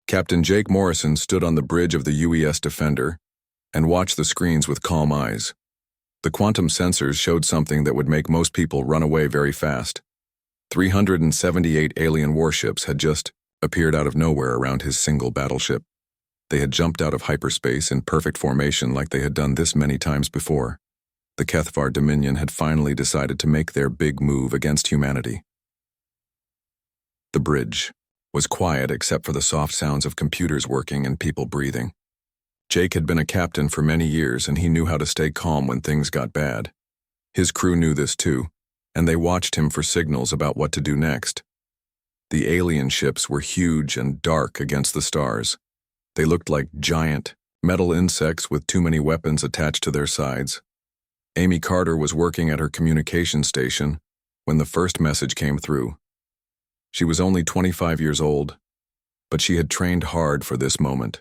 Captain Jake Morrison stood on the bridge of the UES Defender and watched the screens with calm eyes. The quantum sensors showed something that would make most people run away very fast. 378 alien warships had just appeared out of nowhere around his single battleship. They had jumped out of hyperspace in perfect formation like they had done this many times before. The Kethvar Dominion had finally decided to make their big move against humanity. The bridge was quiet except for the soft sounds of computers working and people breathing. Jake had been a captain for many years and he knew how to stay calm when things got bad. His crew knew this too, and they watched him for signals about what to do next. The alien ships were huge and dark against the stars. They looked like giant, metal insects with too many weapons attached to their sides. Amy Carter was working at her communication station when the first message came through. She was only 25 years old, but she had trained hard for this moment.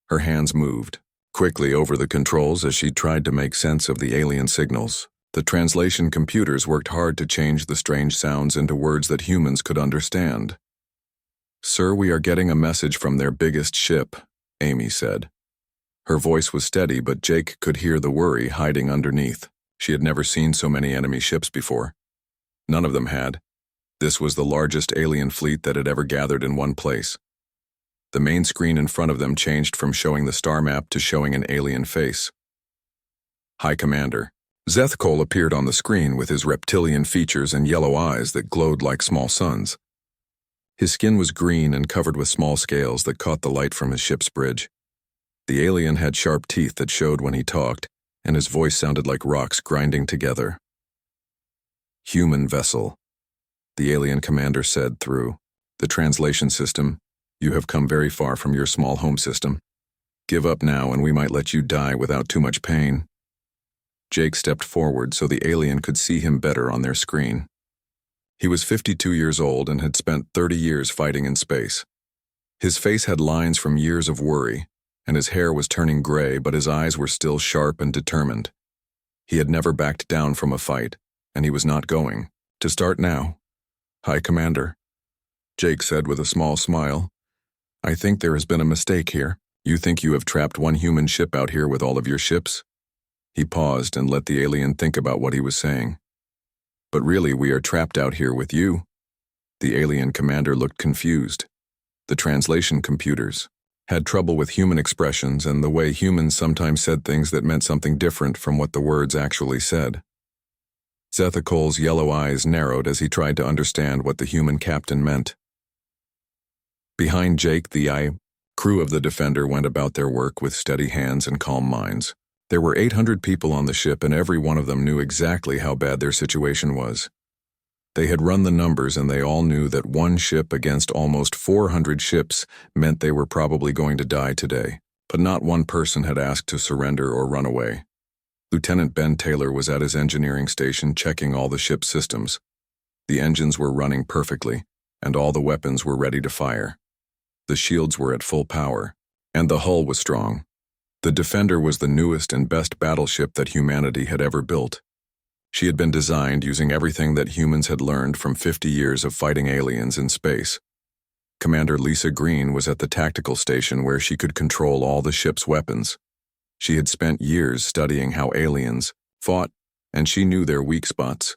Her hands moved quickly over the controls as she tried to make sense of the alien signals. The translation computers worked hard to change the strange sounds into words that humans could understand. "Sir, we are getting a message from their biggest ship," Amy said. Her voice was steady, but Jake could hear the worry hiding underneath. She had never seen so many enemy ships before. None of them had. This was the largest alien fleet that had ever gathered in one place. The main screen in front of them changed from showing the star map to showing an alien face. "High Commander." Zethkol appeared on the screen with his reptilian features and yellow eyes that glowed like small suns. His skin was green and covered with small scales that caught the light from his ship's bridge. The alien had sharp teeth that showed when he talked, and his voice sounded like rocks grinding together. "Human vessel," the alien commander said through the translation system. "You have come very far from your small home system. Give up now and we might let you die without too much pain." Jake stepped forward so the alien could see him better on their screen. He was 52 years old and had spent 30 years fighting in space. His face had lines from years of worry, and his hair was turning gray, but his eyes were still sharp and determined. He had never backed down from a fight, and he was not going to start now. "High Commander," Jake said with a small smile, "I think there has been a mistake here. You think you have trapped one human ship out here with all of your ships?" He paused and let the alien think about what he was saying. "But really, we are trapped out here with you." The alien commander looked confused. The translation computers had trouble with human expressions and the way humans sometimes said things that meant something different from what the words actually said. Zethakol's yellow eyes narrowed as he tried to understand what the human captain meant. Behind Jake, the crew of the Defender went about their work with steady hands and calm minds. There were 800 people on the ship and every one of them knew exactly how bad their situation was. They had run the numbers and they all knew that one ship against almost 400 ships meant they were probably going to die today, but not one person had asked to surrender or run away. Lieutenant Ben Taylor was at his engineering station checking all the ship's systems. The engines were running perfectly, and all the weapons were ready to fire. The shields were at full power, and the hull was strong. The Defender was the newest and best battleship that humanity had ever built. She had been designed using everything that humans had learned from 50 years of fighting aliens in space. Commander Lisa Green was at the tactical station where she could control all the ship's weapons. She had spent years studying how aliens fought, and she knew their weak spots.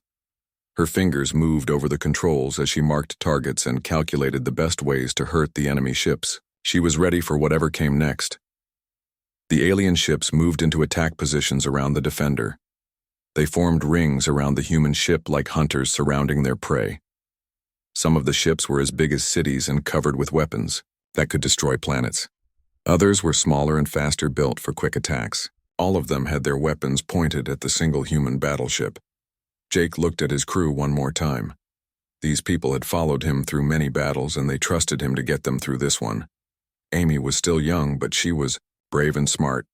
Her fingers moved over the controls as she marked targets and calculated the best ways to hurt the enemy ships. She was ready for whatever came next. The alien ships moved into attack positions around the Defender. They formed rings around the human ship like hunters surrounding their prey. Some of the ships were as big as cities and covered with weapons that could destroy planets. Others were smaller and faster built for quick attacks. All of them had their weapons pointed at the single human battleship. Jake looked at his crew one more time. These people had followed him through many battles and they trusted him to get them through this one. Amy was still young, but she was brave and smart.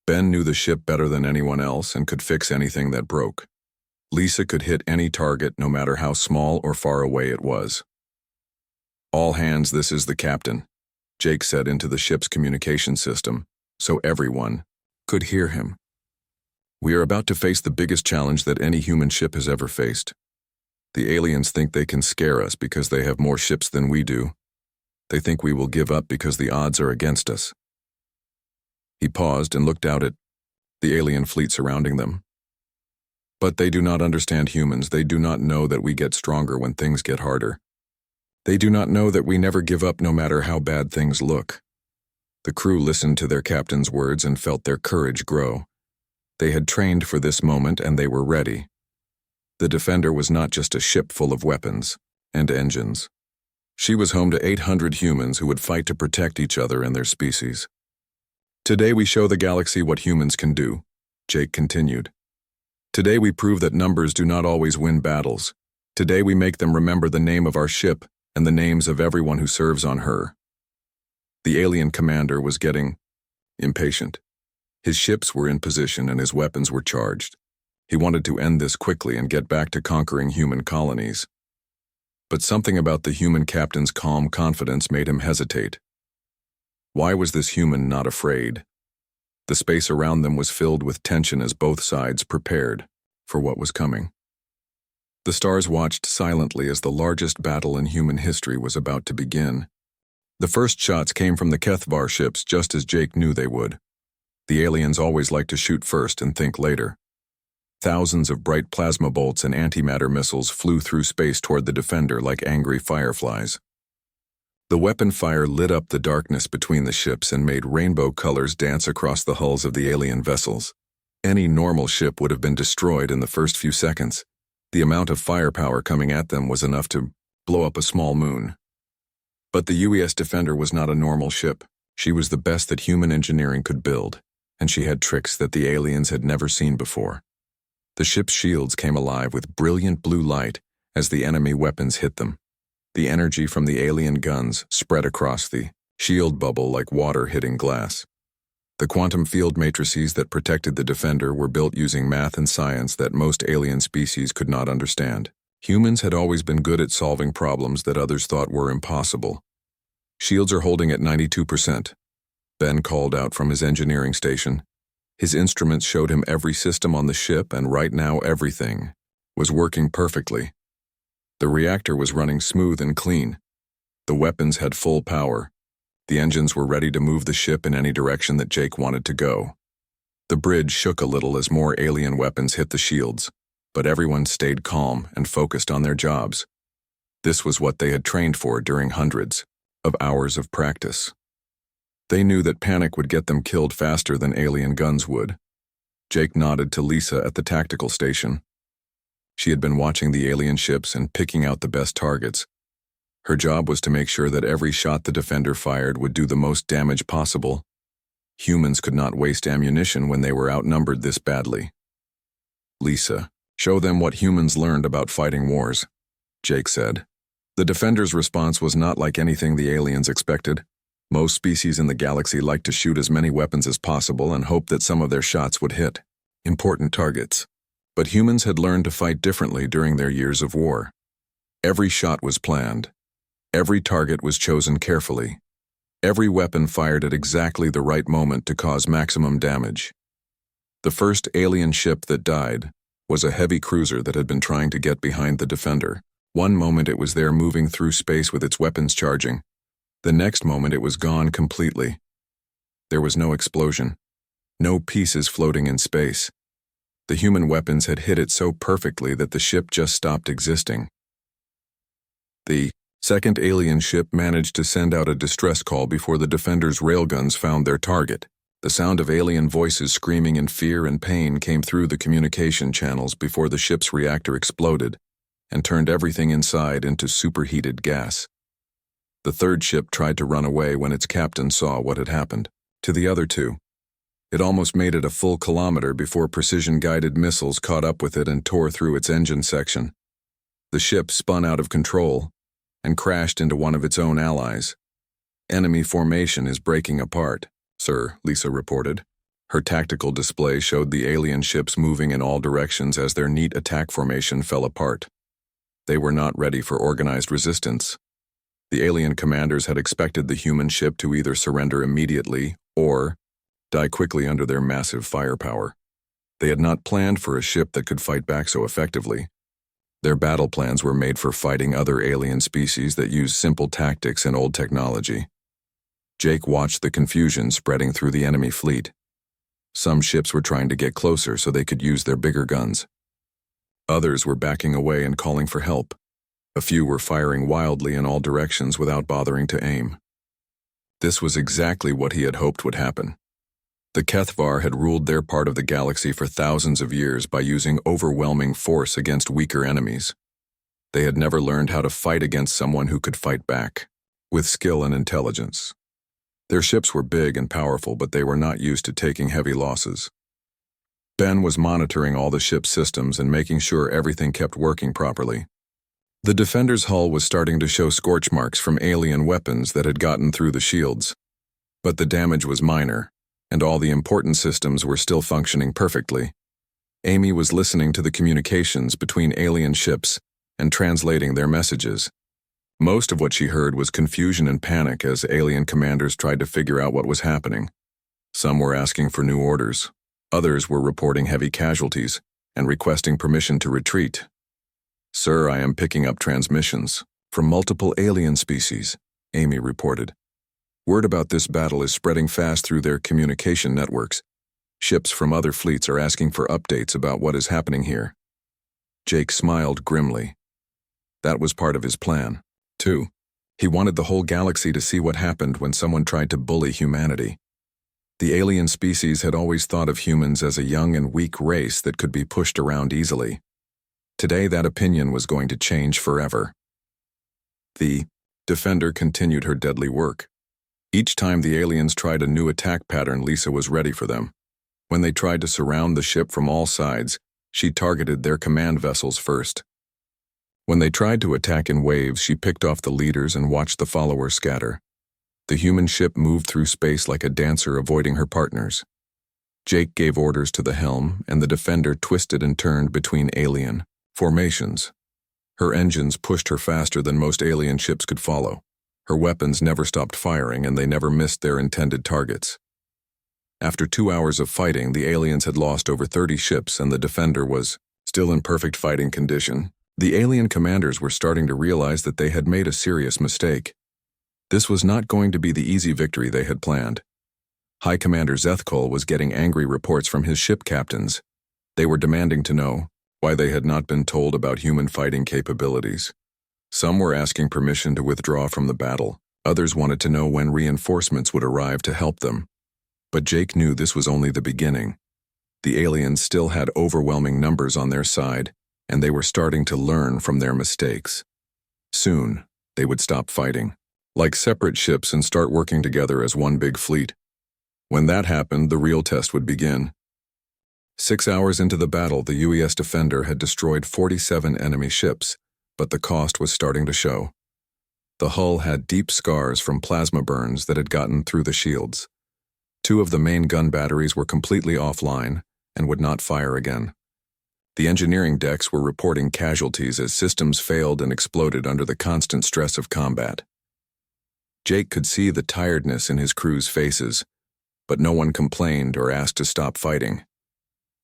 Ben knew the ship better than anyone else and could fix anything that broke. Lisa could hit any target no matter how small or far away it was. "All hands, this is the captain," Jake said into the ship's communication system, so everyone could hear him. "We are about to face the biggest challenge that any human ship has ever faced. The aliens think they can scare us because they have more ships than we do. They think we will give up because the odds are against us." He paused and looked out at the alien fleet surrounding them. "But they do not understand humans. They do not know that we get stronger when things get harder. They do not know that we never give up no matter how bad things look." The crew listened to their captain's words and felt their courage grow. They had trained for this moment and they were ready. The Defender was not just a ship full of weapons and engines. She was home to 800 humans who would fight to protect each other and their species. "Today we show the galaxy what humans can do," Jake continued. "Today we prove that numbers do not always win battles. Today we make them remember the name of our ship and the names of everyone who serves on her." The alien commander was getting impatient. His ships were in position and his weapons were charged. He wanted to end this quickly and get back to conquering human colonies. But something about the human captain's calm confidence made him hesitate. Why was this human not afraid? The space around them was filled with tension as both sides prepared for what was coming. The stars watched silently as the largest battle in human history was about to begin. The first shots came from the Kethvar ships just as Jake knew they would. The aliens always like to shoot first and think later. Thousands of bright plasma bolts and antimatter missiles flew through space toward the Defender like angry fireflies. The weapon fire lit up the darkness between the ships and made rainbow colors dance across the hulls of the alien vessels. Any normal ship would have been destroyed in the first few seconds. The amount of firepower coming at them was enough to blow up a small moon. But the UES Defender was not a normal ship. She was the best that human engineering could build, and she had tricks that the aliens had never seen before. The ship's shields came alive with brilliant blue light as the enemy weapons hit them. The energy from the alien guns spread across the shield bubble like water hitting glass. The quantum field matrices that protected the Defender were built using math and science that most alien species could not understand. Humans had always been good at solving problems that others thought were impossible. "Shields are holding at 92%. Ben called out from his engineering station. His instruments showed him every system on the ship, and right now everything was working perfectly. The reactor was running smooth and clean. The weapons had full power. The engines were ready to move the ship in any direction that Jake wanted to go. The bridge shook a little as more alien weapons hit the shields, but everyone stayed calm and focused on their jobs. This was what they had trained for during hundreds of hours of practice. They knew that panic would get them killed faster than alien guns would. Jake nodded to Lisa at the tactical station. She had been watching the alien ships and picking out the best targets. Her job was to make sure that every shot the Defender fired would do the most damage possible. Humans could not waste ammunition when they were outnumbered this badly. "Lisa, show them what humans learned about fighting wars," Jake said. The Defender's response was not like anything the aliens expected. Most species in the galaxy like to shoot as many weapons as possible and hope that some of their shots would hit important targets. But humans had learned to fight differently during their years of war. Every shot was planned. Every target was chosen carefully. Every weapon fired at exactly the right moment to cause maximum damage. The first alien ship that died was a heavy cruiser that had been trying to get behind the Defender. One moment it was there moving through space with its weapons charging. The next moment it was gone completely. There was no explosion. No pieces floating in space. The human weapons had hit it so perfectly that the ship just stopped existing. The second alien ship managed to send out a distress call before the Defender's railguns found their target. The sound of alien voices screaming in fear and pain came through the communication channels before the ship's reactor exploded and turned everything inside into superheated gas. The third ship tried to run away when its captain saw what had happened to the other two. It almost made it a full kilometer before precision-guided missiles caught up with it and tore through its engine section. The ship spun out of control and crashed into one of its own allies. "Enemy formation is breaking apart, sir," Lisa reported. Her tactical display showed the alien ships moving in all directions as their neat attack formation fell apart. They were not ready for organized resistance. The alien commanders had expected the human ship to either surrender immediately or die quickly under their massive firepower. They had not planned for a ship that could fight back so effectively. Their battle plans were made for fighting other alien species that used simple tactics and old technology. Jake watched the confusion spreading through the enemy fleet. Some ships were trying to get closer so they could use their bigger guns. Others were backing away and calling for help. A few were firing wildly in all directions without bothering to aim. This was exactly what he had hoped would happen. The Kethvar had ruled their part of the galaxy for thousands of years by using overwhelming force against weaker enemies. They had never learned how to fight against someone who could fight back, with skill and intelligence. Their ships were big and powerful, but they were not used to taking heavy losses. Ben was monitoring all the ship's systems and making sure everything kept working properly. The Defender's hull was starting to show scorch marks from alien weapons that had gotten through the shields. But the damage was minor, and all the important systems were still functioning perfectly. Amy was listening to the communications between alien ships and translating their messages. Most of what she heard was confusion and panic as alien commanders tried to figure out what was happening. Some were asking for new orders. Others were reporting heavy casualties and requesting permission to retreat. "Sir, I am picking up transmissions from multiple alien species," Amy reported. "Word about this battle is spreading fast through their communication networks. Ships from other fleets are asking for updates about what is happening here." Jake smiled grimly. That was part of his plan, too. He wanted the whole galaxy to see what happened when someone tried to bully humanity. The alien species had always thought of humans as a young and weak race that could be pushed around easily. Today, that opinion was going to change forever. The Defender continued her deadly work. Each time the aliens tried a new attack pattern, Lisa was ready for them. When they tried to surround the ship from all sides, she targeted their command vessels first. When they tried to attack in waves, she picked off the leaders and watched the followers scatter. The human ship moved through space like a dancer avoiding her partners. Jake gave orders to the helm, and the Defender twisted and turned between alien formations. Her engines pushed her faster than most alien ships could follow. Her weapons never stopped firing, and they never missed their intended targets. After 2 hours of fighting, the aliens had lost over 30 ships, and the Defender was still in perfect fighting condition. The alien commanders were starting to realize that they had made a serious mistake. This was not going to be the easy victory they had planned. High Commander Zethkol was getting angry reports from his ship captains. They were demanding to know why they had not been told about human fighting capabilities. Some were asking permission to withdraw from the battle. Others wanted to know when reinforcements would arrive to help them. But Jake knew this was only the beginning. The aliens still had overwhelming numbers on their side, and they were starting to learn from their mistakes. Soon, they would stop fighting, like separate ships, and start working together as one big fleet. When that happened, the real test would begin. 6 hours into the battle, the UES Defender had destroyed 47 enemy ships, but the cost was starting to show. The hull had deep scars from plasma burns that had gotten through the shields. 2 of the main gun batteries were completely offline and would not fire again. The engineering decks were reporting casualties as systems failed and exploded under the constant stress of combat. Jake could see the tiredness in his crew's faces, but no one complained or asked to stop fighting.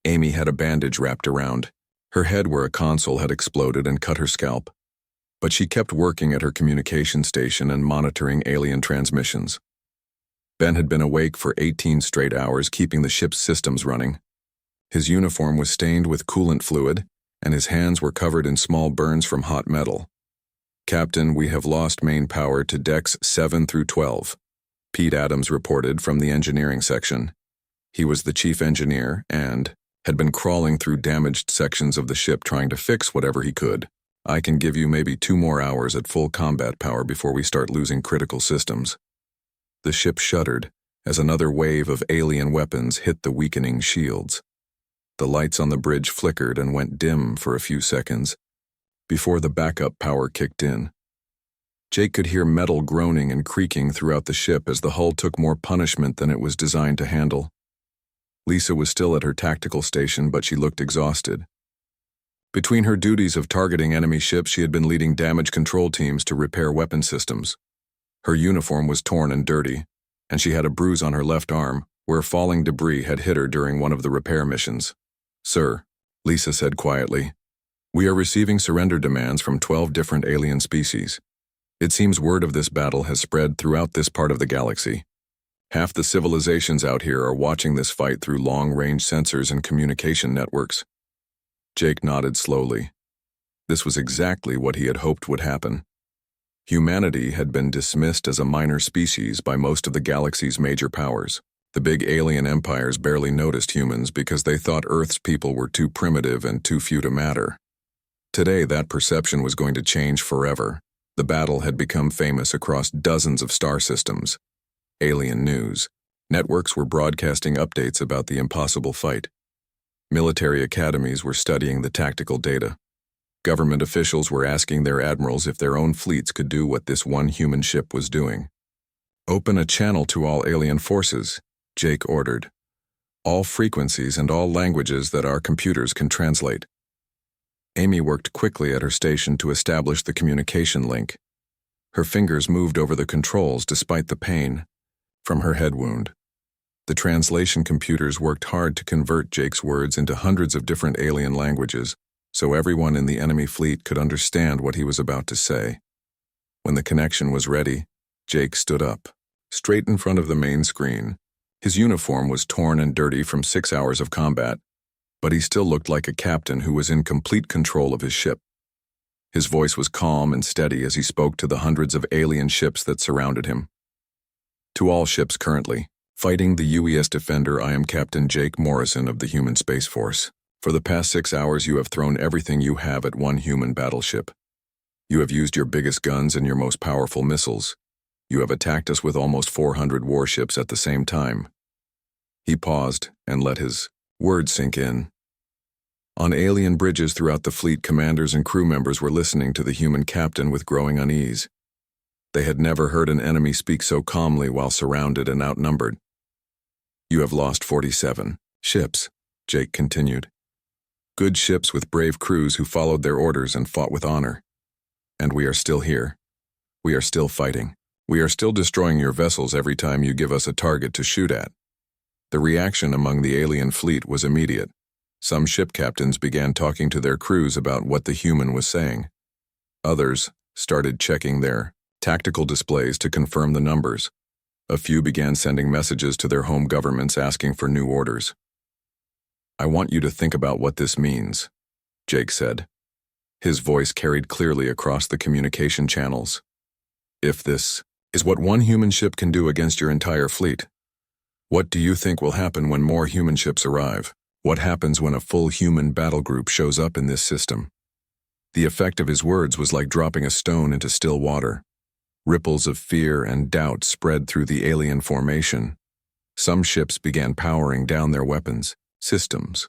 Amy had a bandage wrapped around her head where a console had exploded and cut her scalp, but she kept working at her communication station and monitoring alien transmissions. Ben had been awake for 18 straight hours, keeping the ship's systems running. His uniform was stained with coolant fluid, and his hands were covered in small burns from hot metal. "Captain, we have lost main power to decks 7 through 12, Pete Adams reported from the engineering section. He was the chief engineer and had been crawling through damaged sections of the ship trying to fix whatever he could. "I can give you maybe 2 more hours at full combat power before we start losing critical systems." The ship shuddered as another wave of alien weapons hit the weakening shields. The lights on the bridge flickered and went dim for a few seconds before the backup power kicked in. Jake could hear metal groaning and creaking throughout the ship as the hull took more punishment than it was designed to handle. Lisa was still at her tactical station, but she looked exhausted. Between her duties of targeting enemy ships, she had been leading damage control teams to repair weapon systems. Her uniform was torn and dirty, and she had a bruise on her left arm where falling debris had hit her during one of the repair missions. "Sir," Lisa said quietly, We are receiving surrender demands from 12 different alien species. It seems word of this battle has spread throughout this part of the galaxy. Half the civilizations out here are watching this fight through long-range sensors and communication networks. Jake nodded slowly. This was exactly what he had hoped would happen. Humanity had been dismissed as a minor species by most of the galaxy's major powers. The big alien empires barely noticed humans because they thought Earth's people were too primitive and too few to matter. Today, that perception was going to change forever. The battle had become famous across dozens of star systems. Alien news. Networks were broadcasting updates about the impossible fight. Military academies were studying the tactical data. Government officials were asking their admirals if their own fleets could do what this one human ship was doing. Open a channel to all alien forces, Jake ordered. All frequencies and all languages that our computers can translate. Amy worked quickly at her station to establish the communication link. Her fingers moved over the controls despite the pain from her head wound. The translation computers worked hard to convert Jake's words into hundreds of different alien languages, so everyone in the enemy fleet could understand what he was about to say. When the connection was ready, Jake stood up, straight in front of the main screen. His uniform was torn and dirty from 6 hours of combat, but he still looked like a captain who was in complete control of his ship. His voice was calm and steady as he spoke to the hundreds of alien ships that surrounded him. To all ships currently fighting the UES Defender, I am Captain Jake Morrison of the Human Space Force. For the past 6 hours, you have thrown everything you have at one human battleship. You have used your biggest guns and your most powerful missiles. You have attacked us with almost 400 warships at the same time. He paused and let his words sink in. On alien bridges throughout the fleet, commanders and crew members were listening to the human captain with growing unease. They had never heard an enemy speak so calmly while surrounded and outnumbered. You have lost 47 ships, Jake continued. Good ships with brave crews who followed their orders and fought with honor. And we are still here. We are still fighting. We are still destroying your vessels every time you give us a target to shoot at. The reaction among the alien fleet was immediate. Some ship captains began talking to their crews about what the human was saying. Others started checking their tactical displays to confirm the numbers. A few began sending messages to their home governments asking for new orders. I want you to think about what this means, Jake said. His voice carried clearly across the communication channels. If this is what one human ship can do against your entire fleet, what do you think will happen when more human ships arrive? What happens when a full human battle group shows up in this system? The effect of his words was like dropping a stone into still water. Ripples of fear and doubt spread through the alien formation. Some ships began powering down their weapons, systems.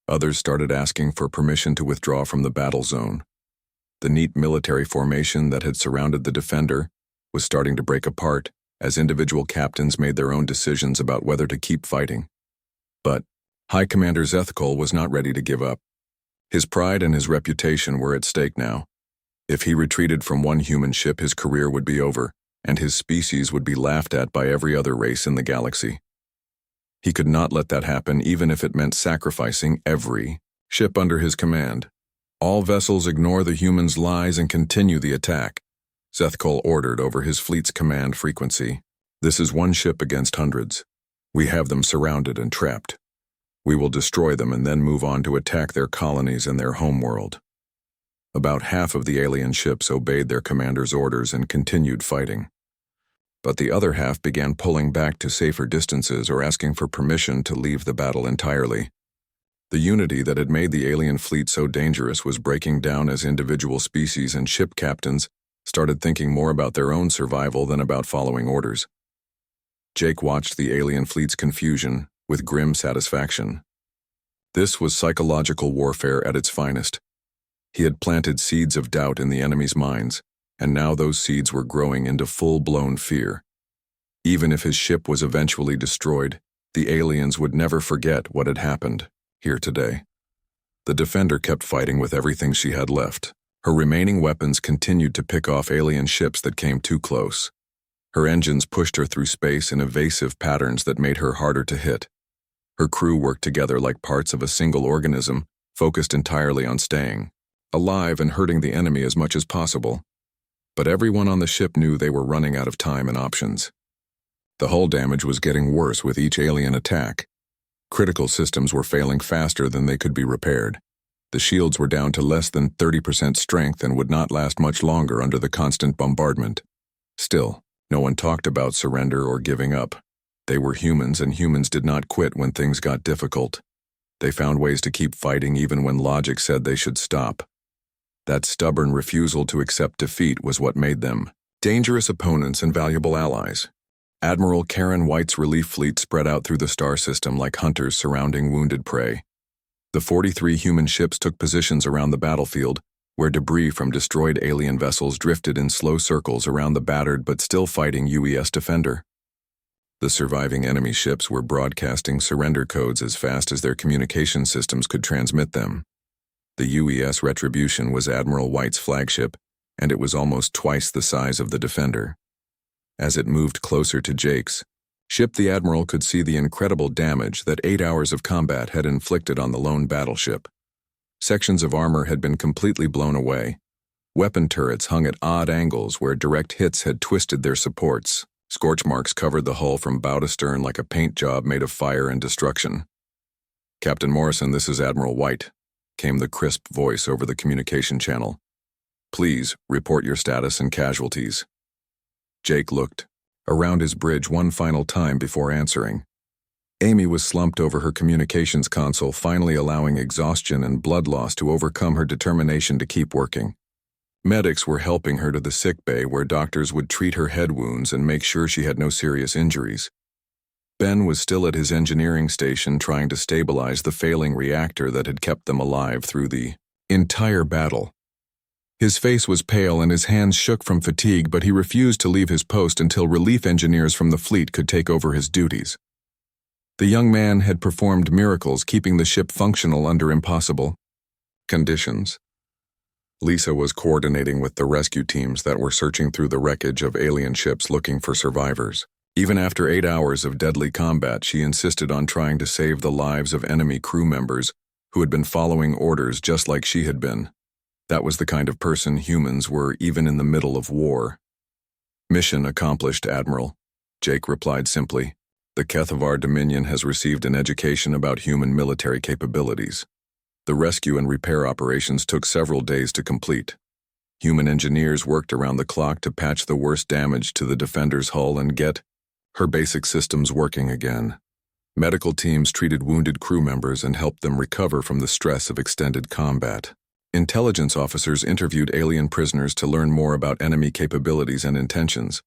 Others started asking for permission to withdraw from the battle zone. The neat military formation that had surrounded the Defender was starting to break apart as individual captains made their own decisions about whether to keep fighting. But High Commander Zethkol was not ready to give up. His pride and his reputation were at stake now. If he retreated from one human ship, his career would be over, and his species would be laughed at by every other race in the galaxy. He could not let that happen, even if it meant sacrificing every ship under his command. All vessels ignore the humans' lies and continue the attack, Zethkol ordered over his fleet's command frequency. This is one ship against hundreds. We have them surrounded and trapped. We will destroy them and then move on to attack their colonies and their homeworld. About half of the alien ships obeyed their commander's orders and continued fighting. But the other half began pulling back to safer distances or asking for permission to leave the battle entirely. The unity that had made the alien fleet so dangerous was breaking down as individual species and ship captains started thinking more about their own survival than about following orders. Jake watched the alien fleet's confusion with grim satisfaction. This was psychological warfare at its finest. He had planted seeds of doubt in the enemy's minds, and now those seeds were growing into full-blown fear. Even if his ship was eventually destroyed, the aliens would never forget what had happened here today. The Defender kept fighting with everything she had left. Her remaining weapons continued to pick off alien ships that came too close. Her engines pushed her through space in evasive patterns that made her harder to hit. Her crew worked together like parts of a single organism, focused entirely on staying alive and hurting the enemy as much as possible. But everyone on the ship knew they were running out of time and options. The hull damage was getting worse with each alien attack. Critical systems were failing faster than they could be repaired. The shields were down to less than 30% strength and would not last much longer under the constant bombardment. Still, no one talked about surrender or giving up. They were humans, and humans did not quit when things got difficult. They found ways to keep fighting even when logic said they should stop. That stubborn refusal to accept defeat was what made them dangerous opponents and valuable allies. Admiral Karen White's relief fleet spread out through the star system like hunters surrounding wounded prey. The 43 human ships took positions around the battlefield, where debris from destroyed alien vessels drifted in slow circles around the battered but still fighting UES Defender. The surviving enemy ships were broadcasting surrender codes as fast as their communication systems could transmit them. The UES Retribution was Admiral White's flagship, and it was almost twice the size of the Defender. As it moved closer to Jake's ship, the Admiral could see the incredible damage that 8 hours of combat had inflicted on the lone battleship. Sections of armor had been completely blown away. Weapon turrets hung at odd angles where direct hits had twisted their supports. Scorch marks covered the hull from bow to stern like a paint job made of fire and destruction. "Captain Morrison, this is Admiral White," came the crisp voice over the communication channel. "Please, report your status and casualties." Jake looked around his bridge one final time before answering. Amy was slumped over her communications console, finally allowing exhaustion and blood loss to overcome her determination to keep working. Medics were helping her to the sick bay where doctors would treat her head wounds and make sure she had no serious injuries. Ben was still at his engineering station trying to stabilize the failing reactor that had kept them alive through the entire battle. His face was pale and his hands shook from fatigue, but he refused to leave his post until relief engineers from the fleet could take over his duties. The young man had performed miracles, keeping the ship functional under impossible conditions. Lisa was coordinating with the rescue teams that were searching through the wreckage of alien ships looking for survivors. Even after 8 hours of deadly combat, she insisted on trying to save the lives of enemy crew members who had been following orders just like she had been. That was the kind of person humans were even in the middle of war. "Mission accomplished, Admiral," Jake replied simply. "The Keth of our Dominion has received an education about human military capabilities." The rescue and repair operations took several days to complete. Human engineers worked around the clock to patch the worst damage to the Defender's hull and get her basic systems working again. Medical teams treated wounded crew members and helped them recover from the stress of extended combat. Intelligence officers interviewed alien prisoners to learn more about enemy capabilities and intentions.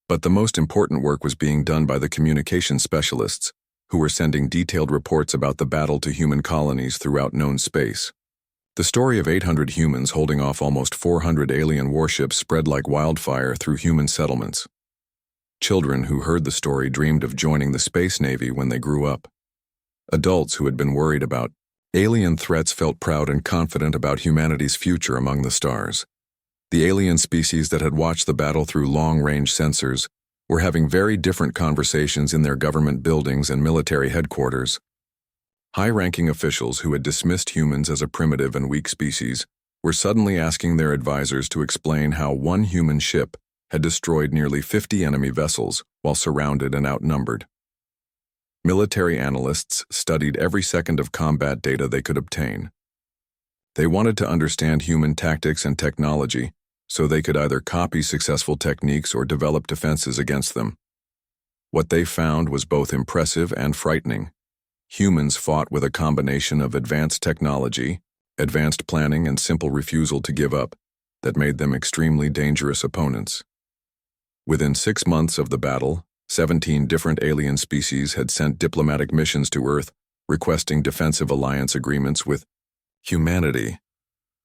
But the most important work was being done by the communication specialists, who were sending detailed reports about the battle to human colonies throughout known space. The story of 800 humans holding off almost 400 alien warships spread like wildfire through human settlements. Children who heard the story dreamed of joining the Space Navy when they grew up. Adults who had been worried about alien threats felt proud and confident about humanity's future among the stars. The alien species that had watched the battle through long-range sensors were having very different conversations in their government buildings and military headquarters. High-ranking officials who had dismissed humans as a primitive and weak species were suddenly asking their advisors to explain how one human ship had destroyed nearly 50 enemy vessels while surrounded and outnumbered. Military analysts studied every second of combat data they could obtain. They wanted to understand human tactics and technology so they could either copy successful techniques or develop defenses against them. What they found was both impressive and frightening. Humans fought with a combination of advanced technology, advanced planning, and simple refusal to give up that made them extremely dangerous opponents. Within 6 months of the battle, 17 different alien species had sent diplomatic missions to Earth requesting defensive alliance agreements with humanity.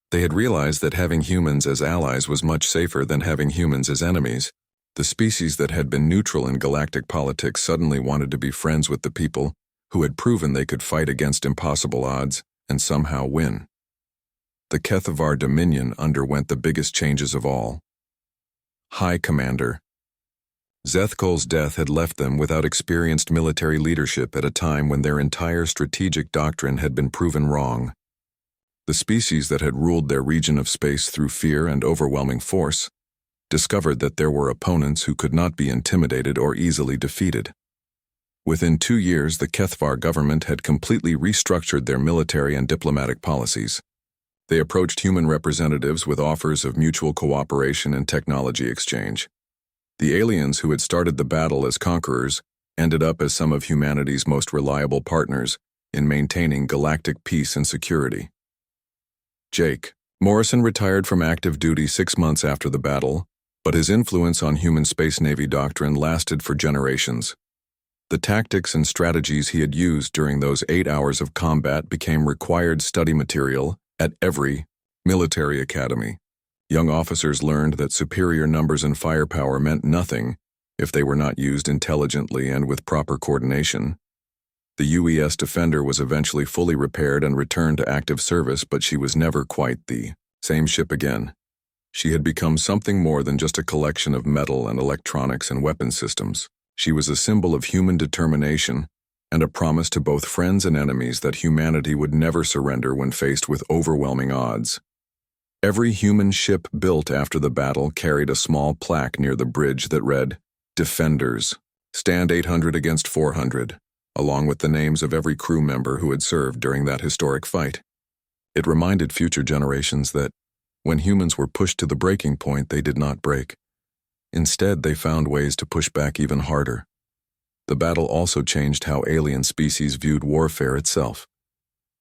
They had realized that having humans as allies was much safer than having humans as enemies. The species that had been neutral in galactic politics suddenly wanted to be friends with the people who had proven they could fight against impossible odds and somehow win. The Keth of our Dominion underwent the biggest changes of all. High Commander Zethkol's death had left them without experienced military leadership at a time when their entire strategic doctrine had been proven wrong. The species that had ruled their region of space through fear and overwhelming force discovered that there were opponents who could not be intimidated or easily defeated. Within 2 years, the Kethvar government had completely restructured their military and diplomatic policies. They approached human representatives with offers of mutual cooperation and technology exchange. The aliens who had started the battle as conquerors ended up as some of humanity's most reliable partners in maintaining galactic peace and security. Jake Morrison retired from active duty 6 months after the battle, but his influence on human space navy doctrine lasted for generations. The tactics and strategies he had used during those 8 hours of combat became required study material at every military academy. Young officers learned that superior numbers and firepower meant nothing if they were not used intelligently and with proper coordination. The UES Defender was eventually fully repaired and returned to active service, but she was never quite the same ship again. She had become something more than just a collection of metal and electronics and weapon systems. She was a symbol of human determination and a promise to both friends and enemies that humanity would never surrender when faced with overwhelming odds. Every human ship built after the battle carried a small plaque near the bridge that read, "Defenders, stand 800 against 400, along with the names of every crew member who had served during that historic fight. It reminded future generations that, when humans were pushed to the breaking point, they did not break. Instead, they found ways to push back even harder. The battle also changed how alien species viewed warfare itself.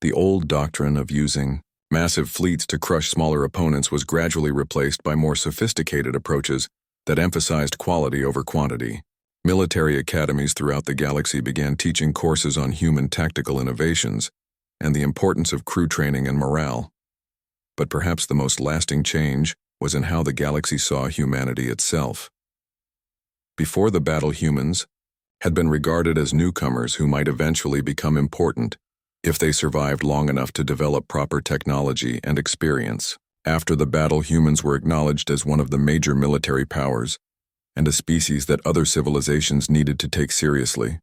The old doctrine of using massive fleets to crush smaller opponents was gradually replaced by more sophisticated approaches that emphasized quality over quantity. Military academies throughout the galaxy began teaching courses on human tactical innovations and the importance of crew training and morale. But perhaps the most lasting change was in how the galaxy saw humanity itself. Before the battle, humans had been regarded as newcomers who might eventually become important if they survived long enough to develop proper technology and experience. After the battle, humans were acknowledged as one of the major military powers and a species that other civilizations needed to take seriously.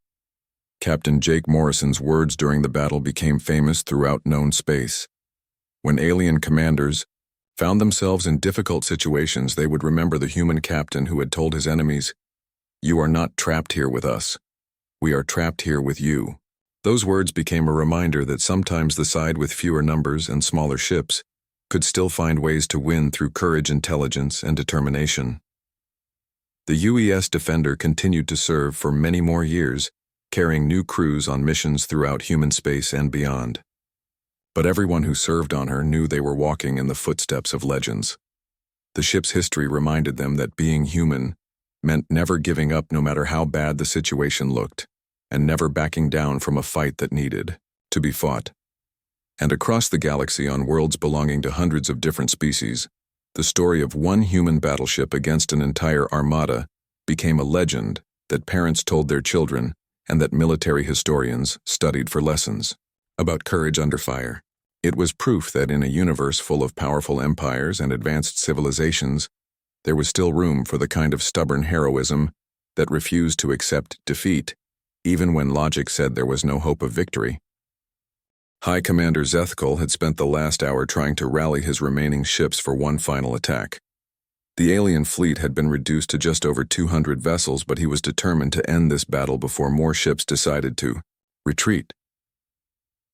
Captain Jake Morrison's words during the battle became famous throughout known space. When alien commanders found themselves in difficult situations, they would remember the human captain who had told his enemies, "You are not trapped here with us. We are trapped here with you." Those words became a reminder that sometimes the side with fewer numbers and smaller ships could still find ways to win through courage, intelligence, and determination. The UES Defender continued to serve for many more years, carrying new crews on missions throughout human space and beyond. But everyone who served on her knew they were walking in the footsteps of legends. The ship's history reminded them that being human meant never giving up no matter how bad the situation looked, and never backing down from a fight that needed to be fought. And across the galaxy, on worlds belonging to hundreds of different species, the story of one human battleship against an entire armada became a legend that parents told their children and that military historians studied for lessons about courage under fire. It was proof that in a universe full of powerful empires and advanced civilizations, there was still room for the kind of stubborn heroism that refused to accept defeat, even when logic said there was no hope of victory. High Commander Zethkal had spent the last hour trying to rally his remaining ships for one final attack. The alien fleet had been reduced to just over 200 vessels, but he was determined to end this battle before more ships decided to retreat.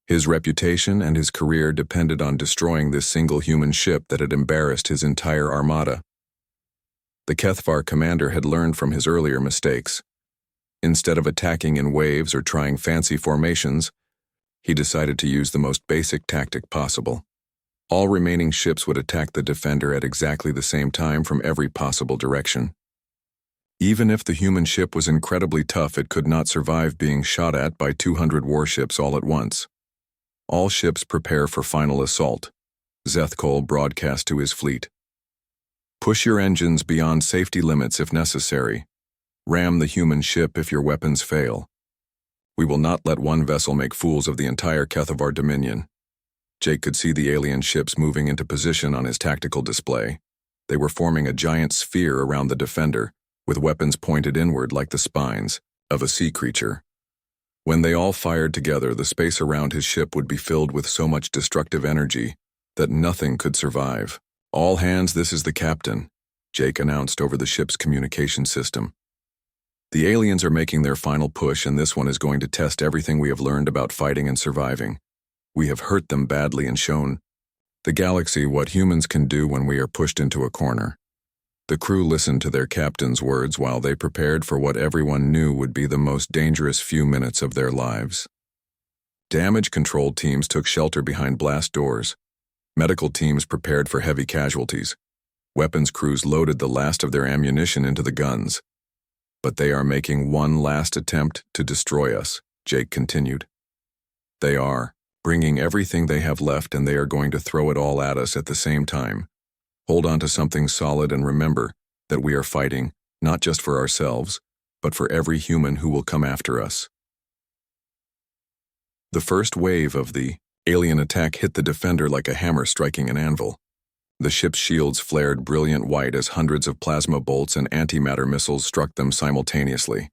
His reputation and his career depended on destroying this single human ship that had embarrassed his entire armada. The Kethvar commander had learned from his earlier mistakes. Instead of attacking in waves or trying fancy formations, he decided to use the most basic tactic possible. All remaining ships would attack the Defender at exactly the same time from every possible direction. Even if the human ship was incredibly tough, it could not survive being shot at by 200 warships all at once. "All ships prepare for final assault," Zethkal broadcast to his fleet. "Push your engines beyond safety limits if necessary. Ram the human ship if your weapons fail. We will not let one vessel make fools of the entire Kethvar Dominion." Jake could see the alien ships moving into position on his tactical display. They were forming a giant sphere around the Defender, with weapons pointed inward like the spines of a sea creature. When they all fired together, the space around his ship would be filled with so much destructive energy, that nothing could survive. "All hands, this is the captain," Jake announced over the ship's communication system. "The aliens are making their final push, and this one is going to test everything we have learned about fighting and surviving. We have hurt them badly and shown the galaxy what humans can do when we are pushed into a corner." The crew listened to their captain's words while they prepared for what everyone knew would be the most dangerous few minutes of their lives. Damage control teams took shelter behind blast doors. Medical teams prepared for heavy casualties. Weapons crews loaded the last of their ammunition into the guns. "But they are making one last attempt to destroy us," Jake continued. "They are bringing everything they have left, and they are going to throw it all at us at the same time. Hold on to something solid and remember that we are fighting not just for ourselves, but for every human who will come after us." The first wave of the alien attack hit the Defender like a hammer striking an anvil. The ship's shields flared brilliant white as hundreds of plasma bolts and antimatter missiles struck them simultaneously.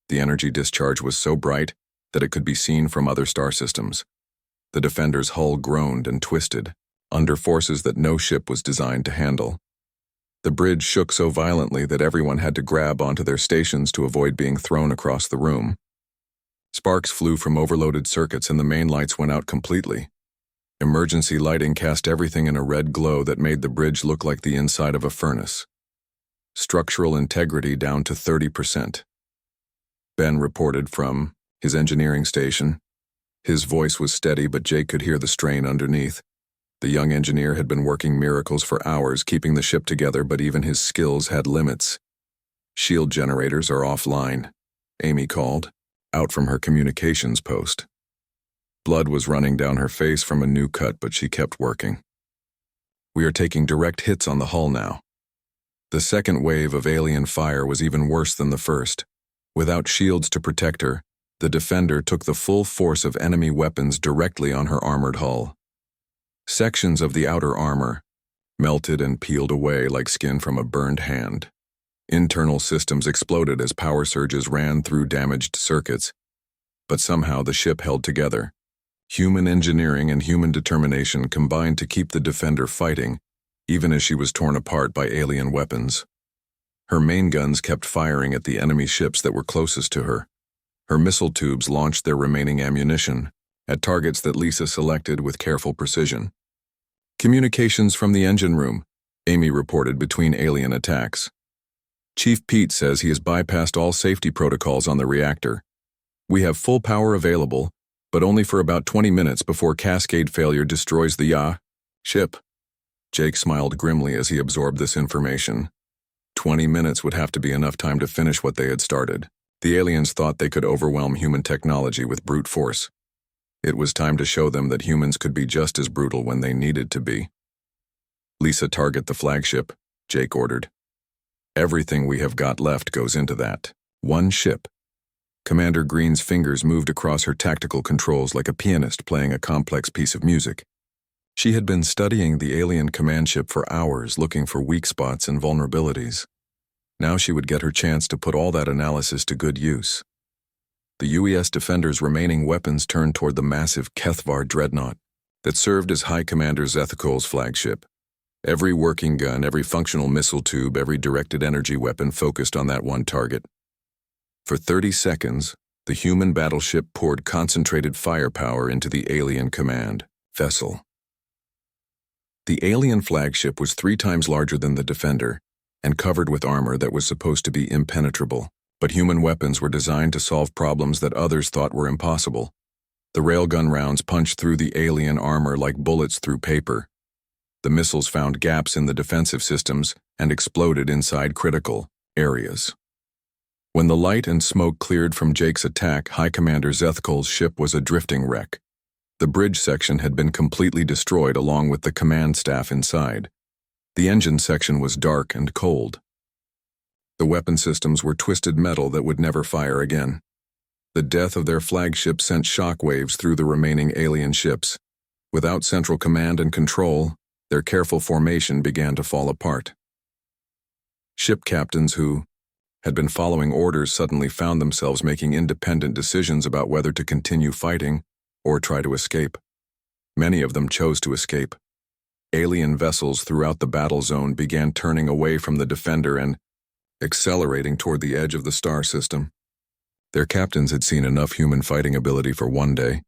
The energy discharge was so bright that it could be seen from other star systems. The Defender's hull groaned and twisted, under forces that no ship was designed to handle. The bridge shook so violently that everyone had to grab onto their stations to avoid being thrown across the room. Sparks flew from overloaded circuits and the main lights went out completely. Emergency lighting cast everything in a red glow that made the bridge look like the inside of a furnace. Structural integrity down to 30%. Ben reported from his engineering station. His voice was steady, but Jake could hear the strain underneath. The young engineer had been working miracles for hours, keeping the ship together, but even his skills had limits. "Shield generators are offline," Amy called, out from her communications post. Blood was running down her face from a new cut, but she kept working. "We are taking direct hits on the hull now." The second wave of alien fire was even worse than the first. Without shields to protect her, the Defender took the full force of enemy weapons directly on her armored hull. Sections of the outer armor melted and peeled away like skin from a burned hand. Internal systems exploded as power surges ran through damaged circuits, but somehow the ship held together. Human engineering and human determination combined to keep the Defender fighting, even as she was torn apart by alien weapons. Her main guns kept firing at the enemy ships that were closest to her. Her missile tubes launched their remaining ammunition at targets that Lisa selected with careful precision. "Communications from the engine room," Amy reported between alien attacks. "Chief Pete says he has bypassed all safety protocols on the reactor. We have full power available, but only for about 20 minutes before cascade failure destroys the ship." Jake smiled grimly as he absorbed this information. 20 minutes would have to be enough time to finish what they had started. The aliens thought they could overwhelm human technology with brute force. It was time to show them that humans could be just as brutal when they needed to be. "Lisa, target the flagship," Jake ordered. "Everything we have got left goes into that one ship." Commander Green's fingers moved across her tactical controls like a pianist playing a complex piece of music. She had been studying the alien command ship for hours, looking for weak spots and vulnerabilities. Now she would get her chance to put all that analysis to good use. The UES Defender's remaining weapons turned toward the massive Kethvar dreadnought that served as High Commander Zethikol's flagship. Every working gun, every functional missile tube, every directed energy weapon focused on that one target. For 30 seconds, the human battleship poured concentrated firepower into the alien command vessel. The alien flagship was 3 times larger than the Defender and covered with armor that was supposed to be impenetrable. But human weapons were designed to solve problems that others thought were impossible. The railgun rounds punched through the alien armor like bullets through paper. The missiles found gaps in the defensive systems and exploded inside critical areas. When the light and smoke cleared from Jake's attack, High Commander Zethikol's ship was a drifting wreck. The bridge section had been completely destroyed along with the command staff inside. The engine section was dark and cold. The weapon systems were twisted metal that would never fire again. The death of their flagship sent shockwaves through the remaining alien ships. Without central command and control, their careful formation began to fall apart. Ship captains who had been following orders suddenly found themselves making independent decisions about whether to continue fighting or try to escape. Many of them chose to escape. Alien vessels throughout the battle zone began turning away from the Defender and accelerating toward the edge of the star system. Their captains had seen enough human fighting ability for one day,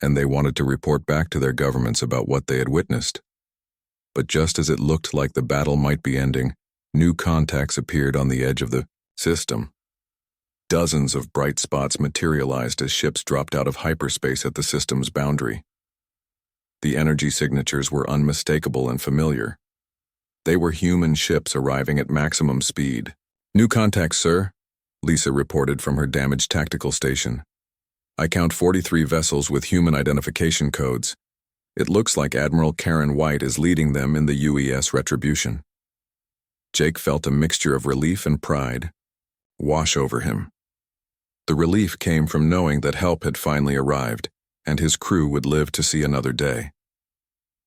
and they wanted to report back to their governments about what they had witnessed. But just as it looked like the battle might be ending, new contacts appeared on the edge of the system. Dozens of bright spots materialized as ships dropped out of hyperspace at the system's boundary. The energy signatures were unmistakable and familiar. They were human ships arriving at maximum speed. "New contacts, sir," Lisa reported from her damaged tactical station. "I count 43 vessels with human identification codes. It looks like Admiral Karen White is leading them in the UES Retribution." Jake felt a mixture of relief and pride wash over him. The relief came from knowing that help had finally arrived, and his crew would live to see another day.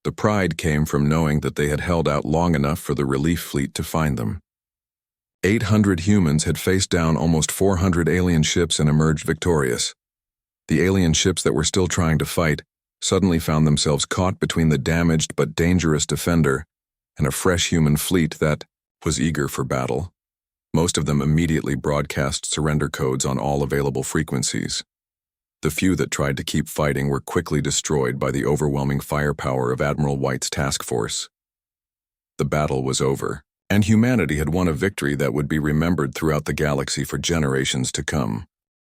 The pride came from knowing that they had held out long enough for the relief fleet to find them. 800 humans had faced down almost 400 alien ships and emerged victorious. The alien ships that were still trying to fight suddenly found themselves caught between the damaged but dangerous Defender and a fresh human fleet that was eager for battle. Most of them immediately broadcast surrender codes on all available frequencies. The few that tried to keep fighting were quickly destroyed by the overwhelming firepower of Admiral White's task force. The battle was over, and humanity had won a victory that would be remembered throughout the galaxy for generations to come.